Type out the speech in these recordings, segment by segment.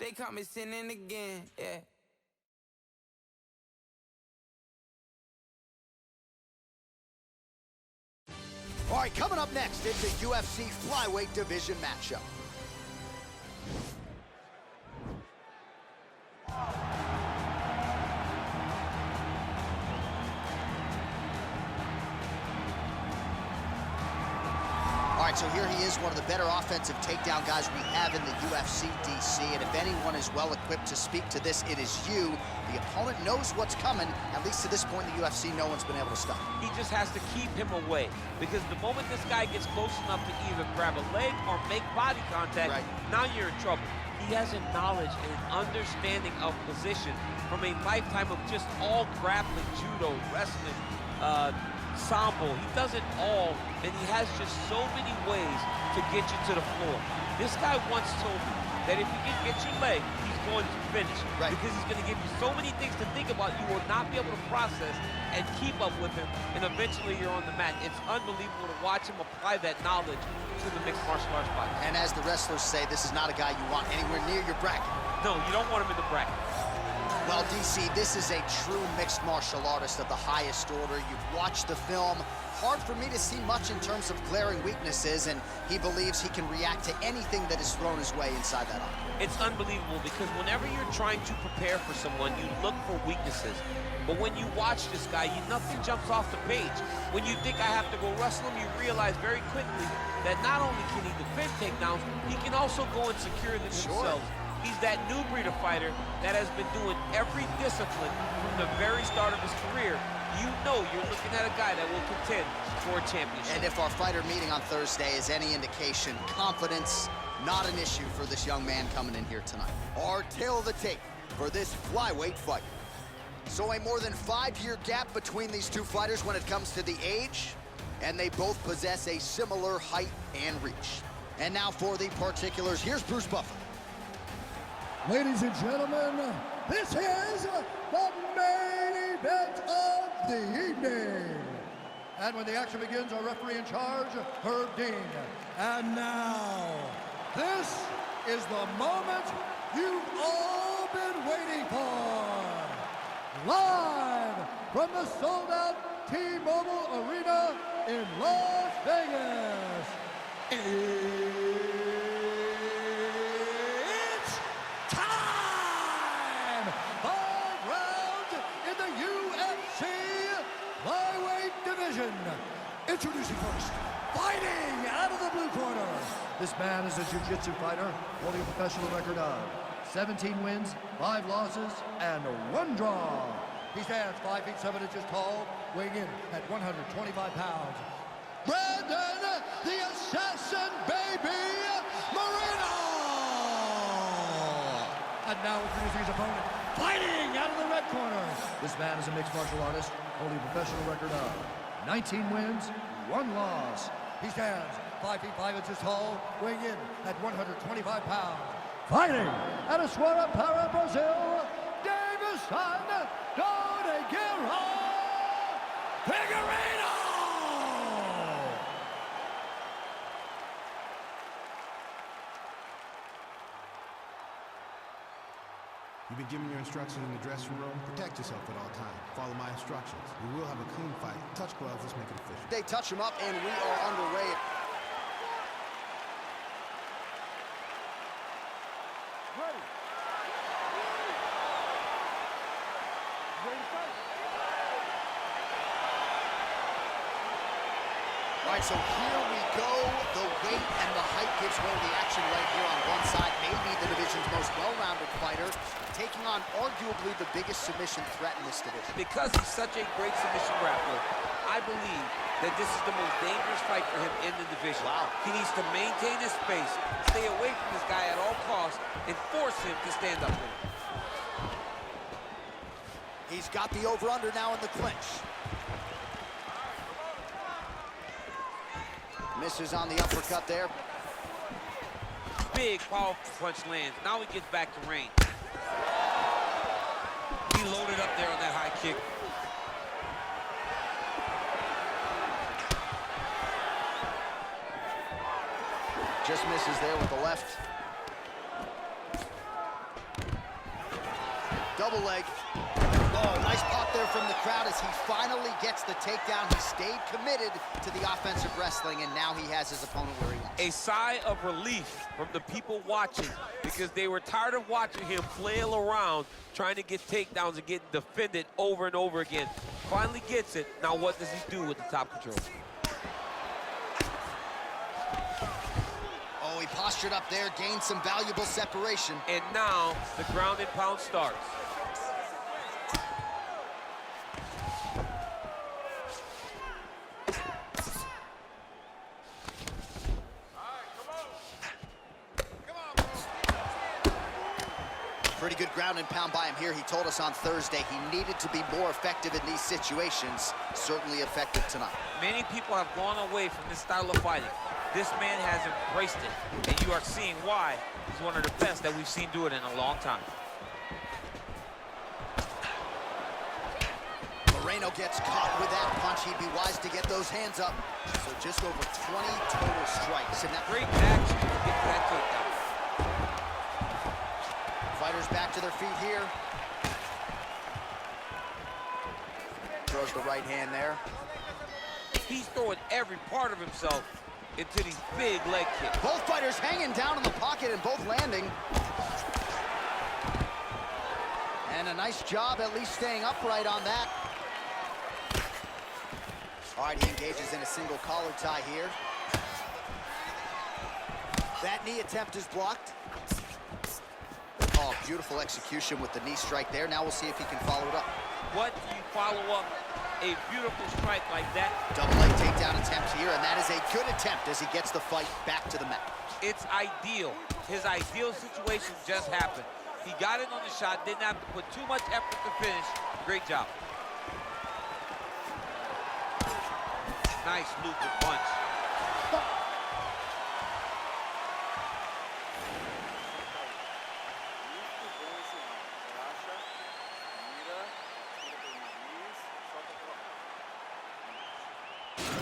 they caught me sinning again, yeah. All right, coming up next, it's a UFC flyweight division matchup. All right, so here he is, one of the better offensive takedown guys we have in the UFC, DC. And if anyone is well equipped to speak to this, it is you. The opponent knows what's coming. At least to this point in the UFC, no one's been able to stop him. He just has to keep him away, because the moment this guy gets close enough to either grab a leg or make body contact, now you're in trouble. He has a knowledge and an understanding of position from a lifetime of just all grappling, judo, wrestling, sambo. He does it all, and he has just so many ways to get you to the floor. This guy once told me that if he can get your leg, he's going to finish. Because he's going to give you so many things to think about, you will not be able to process and keep up with him, and eventually you're on the mat. It's unbelievable to watch him apply that knowledge to the mixed martial arts fight. And as the wrestlers say, this is not a guy you want anywhere near your bracket. No, you don't want him in the bracket. Well, DC, this is a true mixed martial artist of the highest order. You've watched the film. Hard for me to see much in terms of glaring weaknesses, and he believes he can react to anything that is thrown his way inside that octagon. It's unbelievable, because whenever you're trying to prepare for someone, you look for weaknesses. But when you watch this guy, nothing jumps off the page. When you think I have to go wrestle him, you realize very quickly that not only can he defend takedowns, he can also go and secure them himself. He's that new breed of fighter that has been doing every discipline from the very start of his career. You know you're looking at a guy that will contend for a championship. And if our fighter meeting on Thursday is any indication, confidence, not an issue for this young man coming in here tonight. Our tail of the tape for this flyweight fight. So a more than 5-year gap between these two fighters when it comes to the age, and they both possess a similar height and reach. And now for the particulars, here's Bruce Buffer. Ladies and gentlemen, this is the main event of the evening. And when the action begins, our referee in charge, Herb Dean. And now, this is the moment you've all been waiting for. Live from the sold-out T-Mobile Arena in Las Vegas. Introducing first, fighting out of the blue corner. This man is a jiu-jitsu fighter holding a professional record of 17 wins, 5 losses, and 1 draw. He stands 5 feet 7 inches tall, weighing in at 125 pounds. Brandon, the Assassin Baby Moreno! And now introducing his opponent, fighting out of the red corner. This man is a mixed martial artist holding a professional record of 19 wins, 1 loss. He stands 5 feet 5 inches tall, weighing in at 125 pounds. Fighting out of Suara Para, Brazil, Deivesson Figueiredo! You've been given your instructions in the dressing room. Protect yourself at all times. Follow my instructions. We will have a clean fight. Touch gloves, let's make it official. They touch him up, and we are underway. Ready. Ready to fight. All right, so here we go. The weight and the height gives way to the action right here on one side. Maybe the division's most well-rounded fighter, taking on arguably the biggest submission threat in this division. Because he's such a great submission grappler, I believe that this is the most dangerous fight for him in the division. Wow. He needs to maintain his space, stay away from this guy at all costs, and force him to stand up with him. He's got the over-under now in the clinch. Misses on the uppercut there. Big, powerful punch lands. Now he gets back to range. He loaded up there on that high kick. Just misses there with the left. Double leg. Oh, nice pop there from the crowd as he finally gets the takedown. He stayed committed to the offensive wrestling, and now he has his opponent where he wants. A sigh of relief from the people watching because they were tired of watching him flail around trying to get takedowns and getting defended over and over again. Finally gets it. Now what does he do with the top control? Oh, he postured up there, gained some valuable separation. And now the ground and pound starts. Pretty good ground and pound by him here. He told us on Thursday he needed to be more effective in these situations. Certainly effective tonight. Many people have gone away from this style of fighting. This man has embraced it, and you are seeing why he's one of the best that we've seen do it in a long time. Moreno gets caught with that punch. He'd be wise to get those hands up. So just over 20 total strikes. And that great action to get that takedown. Fighters back to their feet here. Throws the right hand there. He's throwing every part of himself into these big leg kicks. Both fighters hanging down in the pocket and both landing. And a nice job at least staying upright on that. All right, he engages in a single collar tie here. That knee attempt is blocked. Oh, beautiful execution with the knee strike there. Now we'll see if he can follow it up. What do you follow up a beautiful strike like that? Double leg takedown attempt here, and that is a good attempt as he gets the fight back to the mat. It's ideal. His ideal situation just happened. He got in on the shot, didn't have to put too much effort to finish. Great job. Nice looping punch.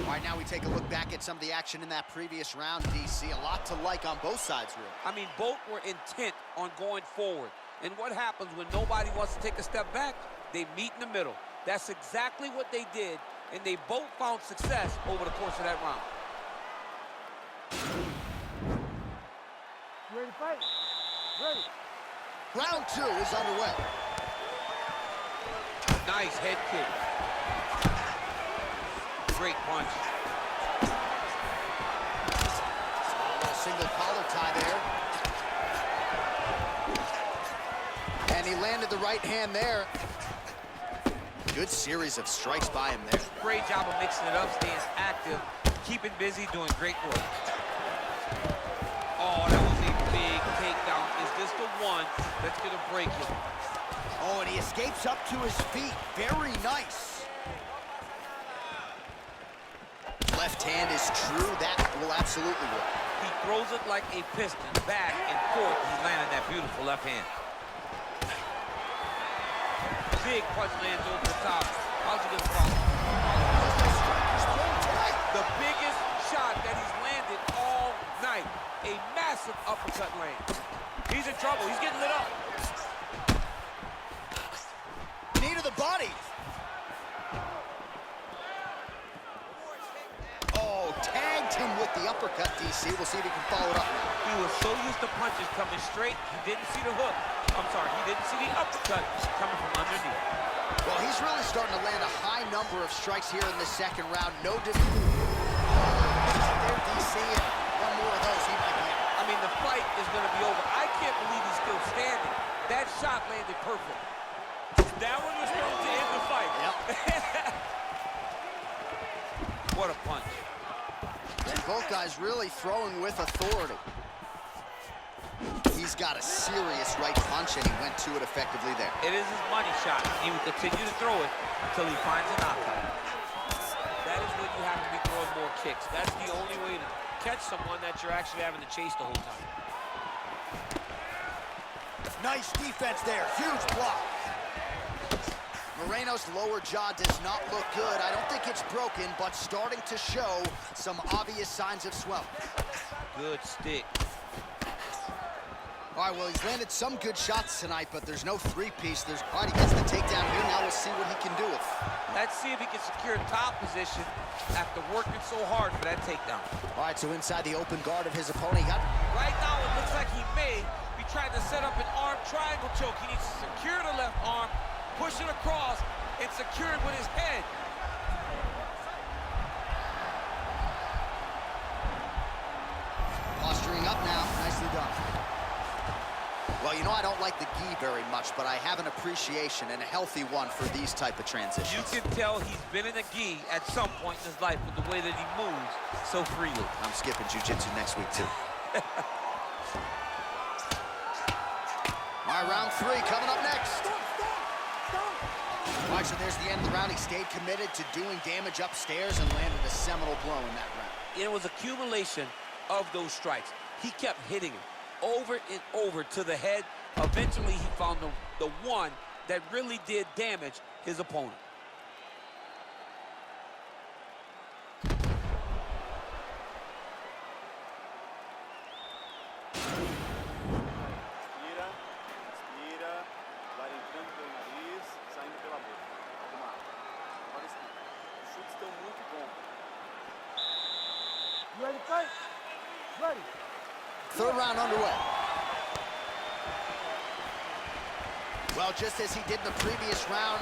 All right, now we take a look back at some of the action in that previous round, DC. A lot to like on both sides, really. I mean, both were intent on going forward. And what happens when nobody wants to take a step back? They meet in the middle. That's exactly what they did, and they both found success over the course of that round. Ready to fight? Ready. Round two is underway. Nice head kick. Great punch. A little single collar tie there. And he landed the right hand there. Good series of strikes by him there. Great job of mixing it up, staying active, keeping busy, doing great work. Oh, that was a big takedown. Is this the one that's going to break him? Oh, and he escapes up to his feet. Very nice. Left hand is true. That will absolutely work. He throws it like a piston, back and forth. He's landing that beautiful left hand. Big punch lands over the top. How's he going to follow? The biggest shot that he's landed all night. A massive uppercut lands. He's in trouble. He's getting lit up. Knee to the body. Oh, tagged him with the uppercut, DC. We'll see if he can follow it up. He was so used to punches coming straight, he didn't see the hook. I'm sorry, he didn't see the uppercut coming from underneath. Well, he's really starting to land a high number of strikes here in the second round. No there, DC, and one more of those, he might be out. I mean, the fight is going to be over. I can't believe he's still standing. That shot landed perfect. That one was going to end the fight. Yep. What a punch. And both guys really throwing with authority. He's got a serious right punch, and he went to it effectively there. It is his money shot. He will continue to throw it until he finds a knockout. That is when you have to be throwing more kicks. That's the only way to catch someone that you're actually having to chase the whole time. Nice defense there. Huge block. Moreno's lower jaw does not look good. I don't think it's broken, but starting to show some obvious signs of swelling. Good stick. All right, well, he's landed some good shots tonight, but there's no three-piece. All right, he gets the takedown here. Now we'll see what he can do with. Let's see if he can secure top position after working so hard for that takedown. All right, so inside the open guard of his opponent, Right now, it looks like he may be trying to set up an arm triangle choke. He needs to secure the left arm, push it across, and secure it with his head. Posturing up now. Nicely done. Well, you know, I don't like the gi very much, but I have an appreciation and a healthy one for these type of transitions. You can tell he's been in a gi at some point in his life with the way that he moves so freely. I'm skipping jiu-jitsu next week, too. All right, round 3 coming up next. All right, so there's the end of the round. He stayed committed to doing damage upstairs and landed a seminal blow in that round. It was accumulation of those strikes. He kept hitting him over and over to the head. Eventually, he found the one that really did damage his opponent. Inspira, vai entrando pelo nariz, saindo pela boca. Vamos lá. Agora inspira. Os chutes estão muito bons. Ready, fight? Ready. Third round underway. Well, just as he did in the previous round,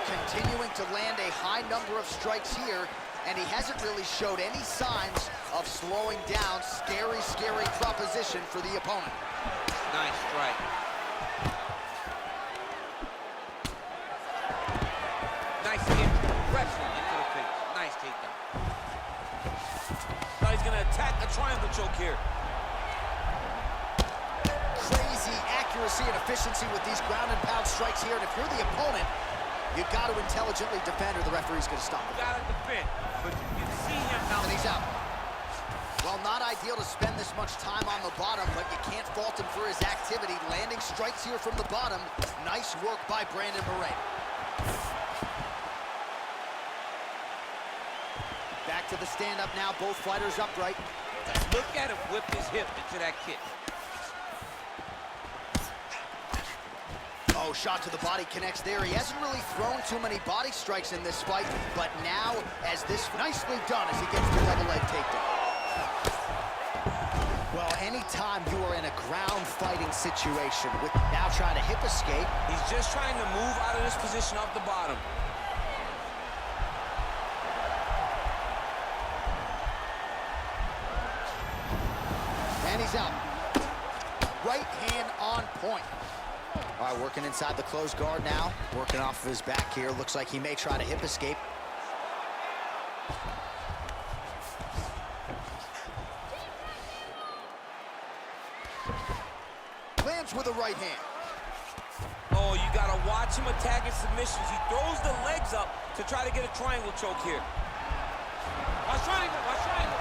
continuing to land a high number of strikes here, and he hasn't really showed any signs of slowing down. Scary, scary proposition for the opponent. Nice strike. Nice hit. Wrestling into the face. Nice takedown. Now he's going to attack a triangle choke here. Crazy accuracy and efficiency with these ground and pound strikes here. And if you're the opponent, you've got to intelligently defend or the referee's going to stop it. You got to defend, but you can see him now. And he's out. Well, not ideal to spend this much time on the bottom, but you can't fault him for his activity. Landing strikes here from the bottom. Nice work by Brandon Mοrenο. Back to the stand-up now. Both fighters upright. Look at him whip his hip into that kick. Oh, shot to the body connects there. He hasn't really thrown too many body strikes in this fight, but now, as this nicely done as he gets the double leg takedown. Well, anytime you are in a ground fighting situation with now trying to hip escape. He's just trying to move out of this position off the bottom. And he's out. Right hand on point. All right, working inside the closed guard now. Working off of his back here. Looks like he may try to hip escape. Lands with a right hand. Oh, you got to watch him attacking submissions. He throws the legs up to try to get a triangle choke here. Watch triangle, watch triangle.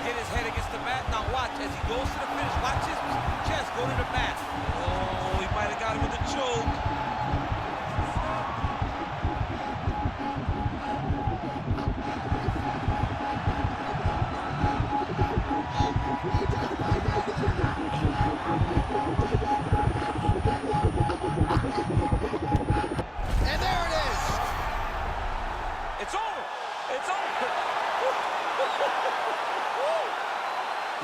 Get his head against the mat. Now watch as he goes to the finish. Watch his chest go to the mat. Oh, he might have got him with a choke. And there it is. It's over. It's over.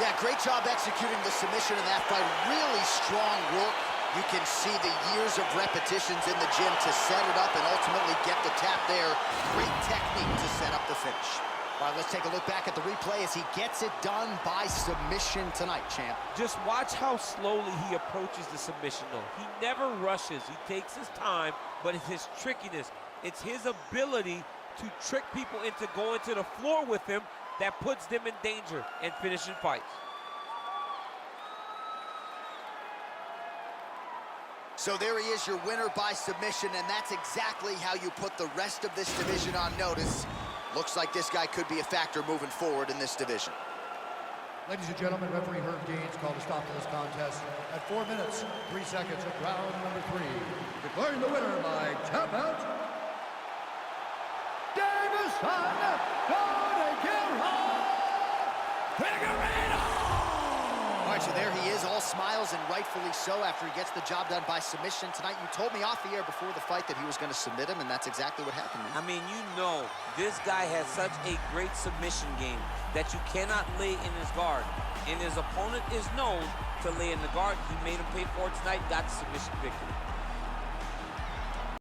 Yeah, great job executing the submission in that fight. Really strong work. You can see the years of repetitions in the gym to set it up and ultimately get the tap there. Great technique to set up the finish. All right, let's take a look back at the replay as he gets it done by submission tonight, champ. Just watch how slowly he approaches the submission, though. He never rushes. He takes his time, but it's his trickiness. It's his ability to trick people into going to the floor with him that puts them in danger and finishing fights. So there he is, your winner by submission, and that's exactly how you put the rest of this division on notice. Looks like this guy could be a factor moving forward in this division. Ladies and gentlemen, referee Herb Gaines called a stop to this contest at 4 minutes, 3 seconds of round number 3. Declaring the winner by tap out, Deiveson son, Figueiredo! All right, so there he is, all smiles, and rightfully so after he gets the job done by submission tonight. You told me off the air before the fight that he was going to submit him, and that's exactly what happened, man. I mean, you know, this guy has such a great submission game that you cannot lay in his guard. And his opponent is known to lay in the guard. He made him pay for it tonight, got the submission victory.